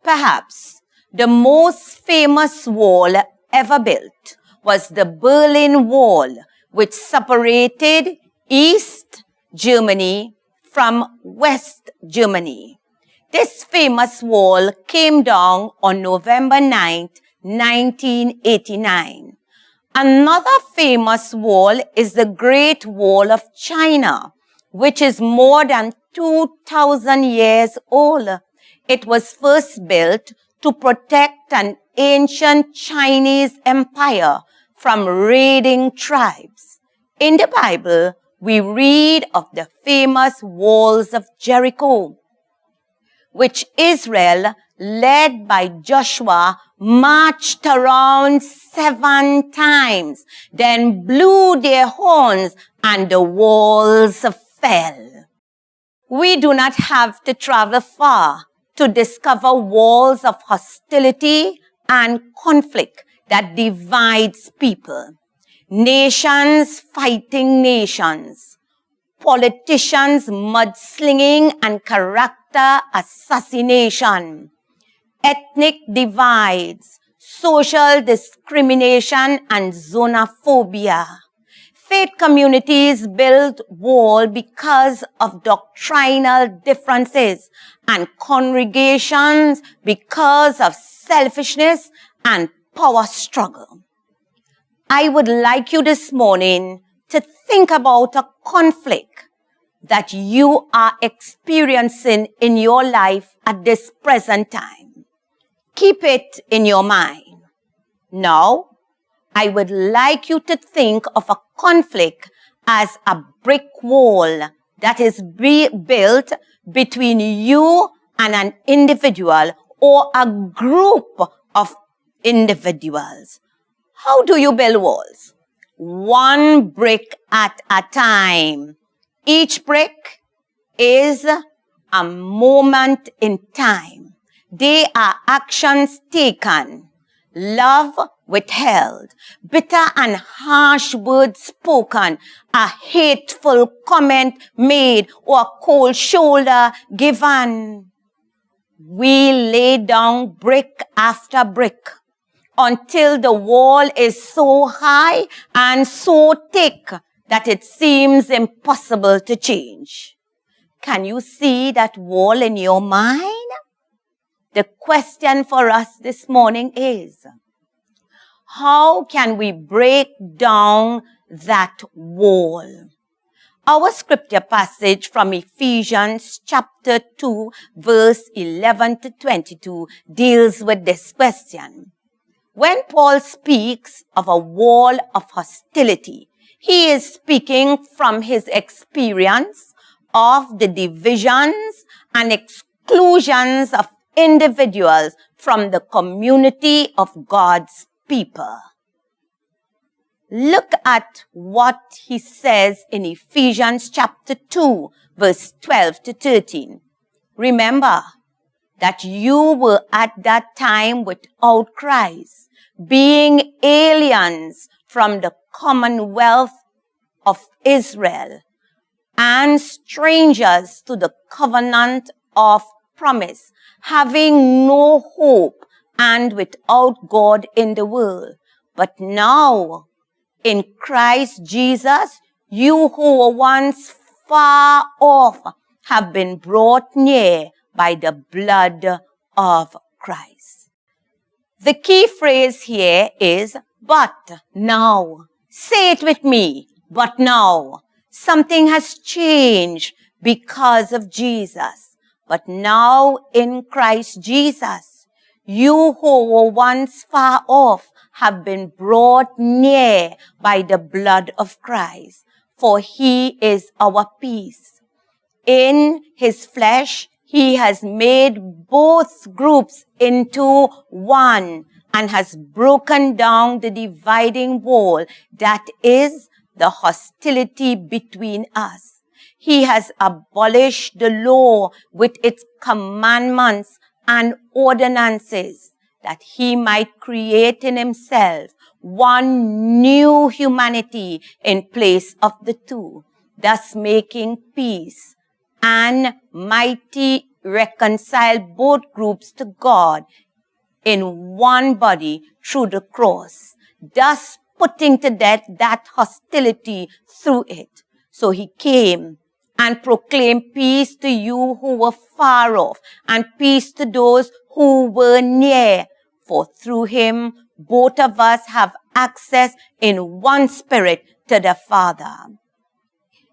Perhaps the most famous wall ever built was the Berlin Wall, which separated East Germany from West Germany. This famous wall came down on November 9th, 1989. Another famous wall is the Great Wall of China, which is more than 2,000 years old. It was first built to protect an ancient Chinese empire from raiding tribes. In the Bible, we read of the famous walls of Jericho, which Israel, led by Joshua, marched around 7 times, then blew their horns and the walls fell. We do not have to travel far to discover walls of hostility and conflict that divides people. Nations fighting nations, politicians mudslinging and character assassination, ethnic divides, social discrimination and xenophobia. Faith communities build walls because of doctrinal differences, and congregations because of selfishness and power struggle. I would like you this morning to think about a conflict that you are experiencing in your life at this present time. Keep it in your mind. Now, I would like you to think of a conflict as a brick wall that is built between you and an individual or a group of individuals. How do you build walls? One brick at a time. Each brick is a moment in time. They are actions taken, love withheld, bitter and harsh words spoken, a hateful comment made, or a cold shoulder given. We lay down brick after brick until the wall is so high and so thick that it seems impossible to change. Can you see that wall in your mind? The question for us this morning is, how can we break down that wall? Our scripture passage from Ephesians chapter 2, verse 11 to 22 deals with this question. When Paul speaks of a wall of hostility, he is speaking from his experience of the divisions and exclusions of individuals from the community of God's people. Look at what he says in Ephesians chapter 2, verse 12 to 13. Remember that you were at that time without Christ, being aliens from the commonwealth of Israel and strangers to the covenant of promise, having no hope and without God in the world. But now, in Christ Jesus, you who were once far off have been brought near by the blood of Christ. The key phrase here is, but now. Say it with me, but now. Something has changed because of Jesus. But now in Christ Jesus, you who were once far off have been brought near by the blood of Christ, for he is our peace. In his flesh, he has made both groups into one and has broken down the dividing wall that is the hostility between us. He has abolished the law with its commandments and ordinances, that he might create in himself one new humanity in place of the two, thus making peace, and mighty reconciled both groups to God in one body through the cross, thus putting to death that hostility through it. So he came and proclaimed peace to you who were far off and peace to those who were near. For through him, both of us have access in one spirit to the Father.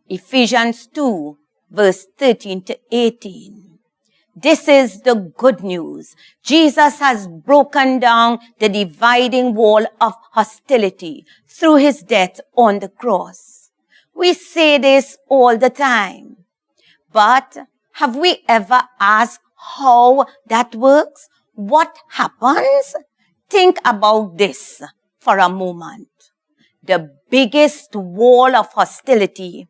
Ephesians 2, verse 13 to 18. This is the good news. Jesus has broken down the dividing wall of hostility through his death on the cross. We say this all the time, but have we ever asked how that works? What happens? Think about this for a moment. The biggest wall of hostility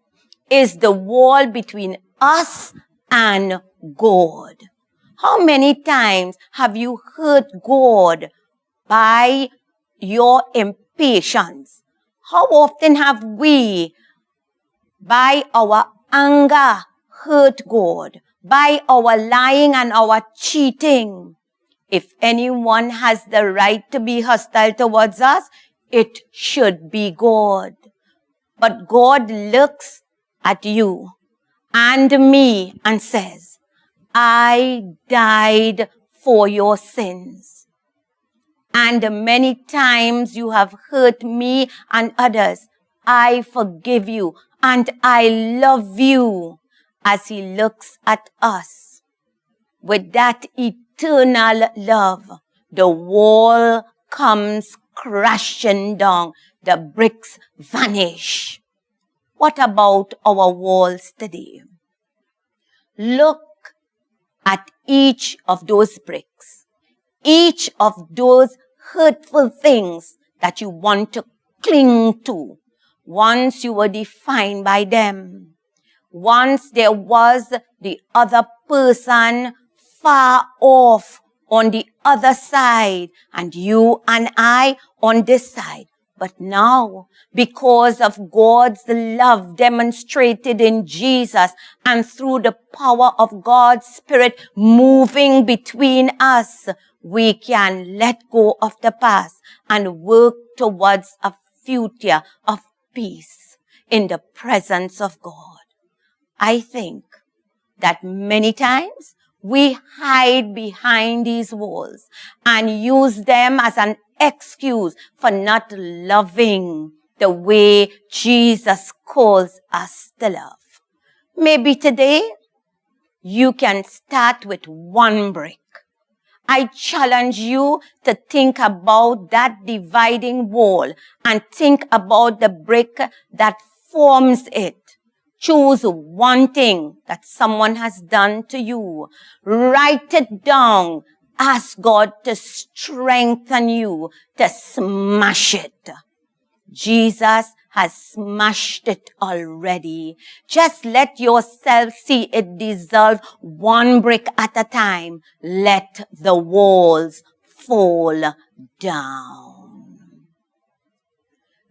is the wall between us and God. How many times have you hurt God by your impatience? How often have we, by our anger, hurt God? By our lying and our cheating? If anyone has the right to be hostile towards us, it should be God. But God looks at you and me and says, I died for your sins. And many times you have hurt me and others. I forgive you and I love you, as he looks at us. With that eternal love, the wall comes crashing down. The bricks vanish. What about our walls today? Look at each of those bricks, each of those hurtful things that you want to cling to. Once you were defined by them. Once there was the other person far off on the other side and you and I on this side. But now, because of God's love demonstrated in Jesus and through the power of God's Spirit moving between us, we can let go of the past and work towards a future of peace in the presence of God. I think that many times we hide behind these walls and use them as an excuse for not loving the way Jesus calls us to love. Maybe today you can start with one brick. I challenge you to think about that dividing wall and think about the brick that forms it. Choose one thing that someone has done to you. Write it down. Ask God to strengthen you to smash it. Jesus has smashed it already. Just let yourself see it dissolve one brick at a time. Let the walls fall down.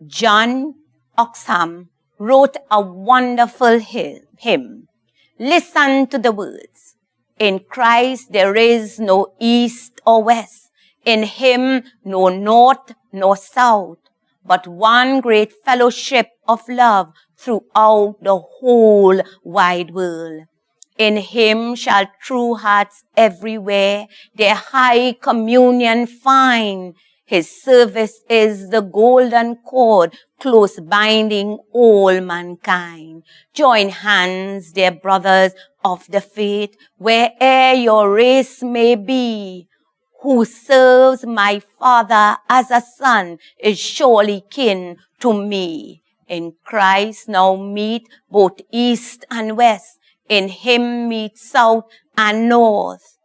John Oxham wrote a wonderful hymn. Listen to the words. In Christ there is no east or west. In him no north nor south, but one great fellowship of love throughout the whole wide world. In him shall true hearts everywhere their high communion find. His service is the golden cord, close binding all mankind. Join hands, dear brothers of the faith, where'er your race may be. Who serves my Father as a son is surely kin to me. In Christ now meet both east and west. In him meet south and north.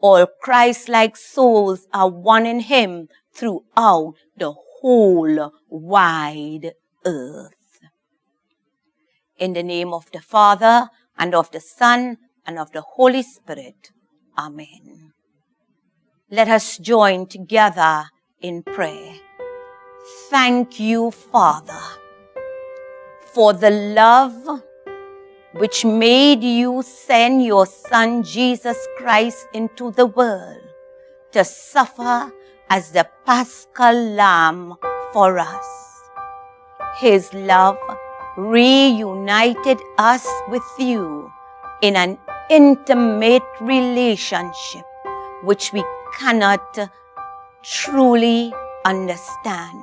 All Christ-like souls are one in him throughout the whole wide earth. In the name of the Father, and of the Son, and of the Holy Spirit. Amen. Let us join together in prayer. Thank you, Father, for the love which made you send your Son Jesus Christ into the world to suffer as the Paschal Lamb for us. His love reunited us with you in an intimate relationship which we cannot truly understand.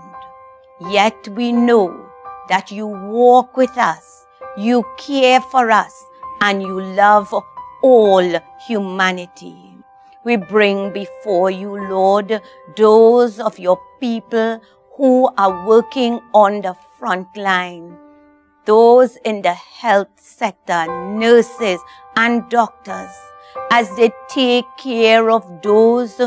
Yet we know that you walk with us, you care for us, and you love all humanity. We bring before you, Lord, those of your people who are working on the front line, those in the health sector, nurses and doctors, as they take care of those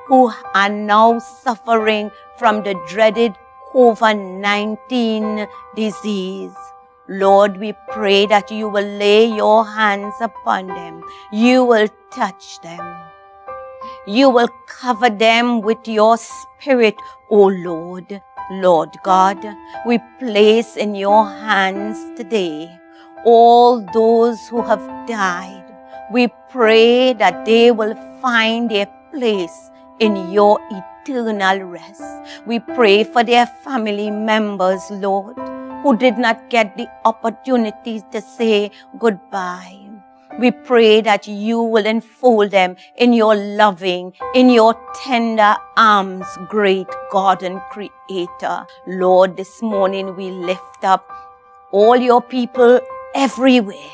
who are now suffering from the dreaded COVID-19 disease. Lord, we pray that you will lay your hands upon them. You will touch them. You will cover them with your spirit, O Lord. Lord God, we place in your hands today all those who have died. We pray that they will find their place in your eternal rest. We pray for their family members, Lord, who did not get the opportunity to say goodbye. We pray that you will enfold them in your loving, in your tender arms, great God and Creator. Lord, this morning we lift up all your people everywhere.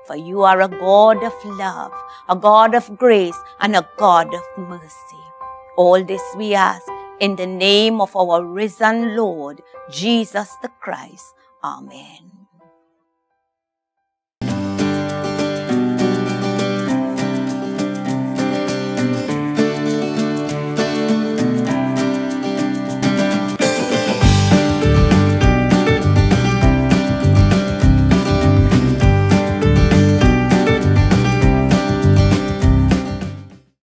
For you are a God of love, a God of grace, and a God of mercy. All this we ask in the name of our risen Lord, Jesus the Christ. Amen.